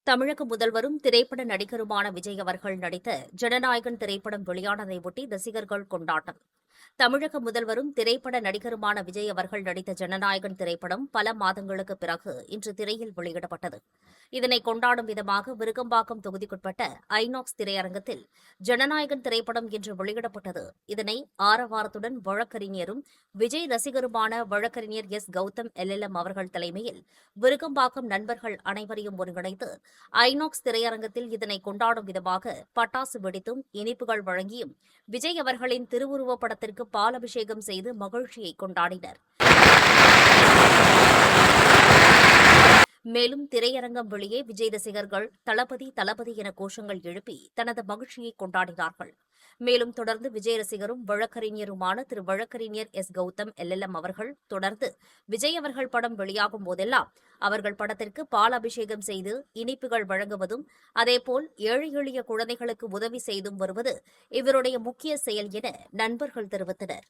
தமிழக முதல்வரும் திரைப்பட நடிகருமான விஜய் அவர்கள் நடித்த ஜனநாயகன் திரைப்படம் வெளியானதையொட்டி ரசிகர்கள் கொண்டாட்டம். தமிழக முதல்வரும் திரைப்பட நடிகருமான விஜய் அவர்கள் நடித்த ஜனநாயகன் திரைப்படம் பல மாதங்களுக்கு பிறகு இன்று திரையில் வெளியிடப்பட்டது. இதனை கொண்டாடும் விதமாக விருகம்பாக்கம் தொகுதிக்குட்பட்ட ஐநாக்ஸ் திரையரங்கத்தில் ஜனநாயகன் திரைப்படம் இன்று வெளியிடப்பட்டது. இதனை ஆரவாரத்துடன் வழக்கறிஞரும் விஜய் ரசிகருமான வழக்கறிஞர் எஸ். கௌதம் எல். அவர்கள் தலைமையில் விருகம்பாக்கம் நண்பர்கள் அனைவரையும் ஒருங்கிணைத்து ஐநாக்ஸ் திரையரங்கத்தில் இதனை கொண்டாடும் விதமாக பட்டாசு வெடித்தும் இனிப்புகள் வழங்கியும் விஜய் அவர்களின் திருவுருவப் படத்திற்கு பாலபிஷேகம் செய்து மகிழ்ச்சியை கொண்டாடினர். மேலும் திரையரங்கம் வெளியே விஜய் ரசிகர்கள் தளபதி தளபதி என கோஷங்கள் எழுப்பி தனது மகிழ்ச்சியை கொண்டாடினார்கள். மேலும் தொடர்ந்து விஜய் ரசிகரும் வழக்கறிஞருமான திரு வழக்கறிஞர் எஸ். கௌதம் எல். அவர்கள் தொடர்ந்து விஜய் அவர்கள் படம் வெளியாகும் போதெல்லாம் அவர்கள் படத்திற்கு பால் அபிஷேகம் செய்து இனிப்புகள் வழங்குவதும் அதேபோல் ஏழை எளிய குழந்தைகளுக்கு உதவி செய்தும் வருவது இவருடைய முக்கிய செயல் என நண்பர்கள் தெரிவித்தனர்.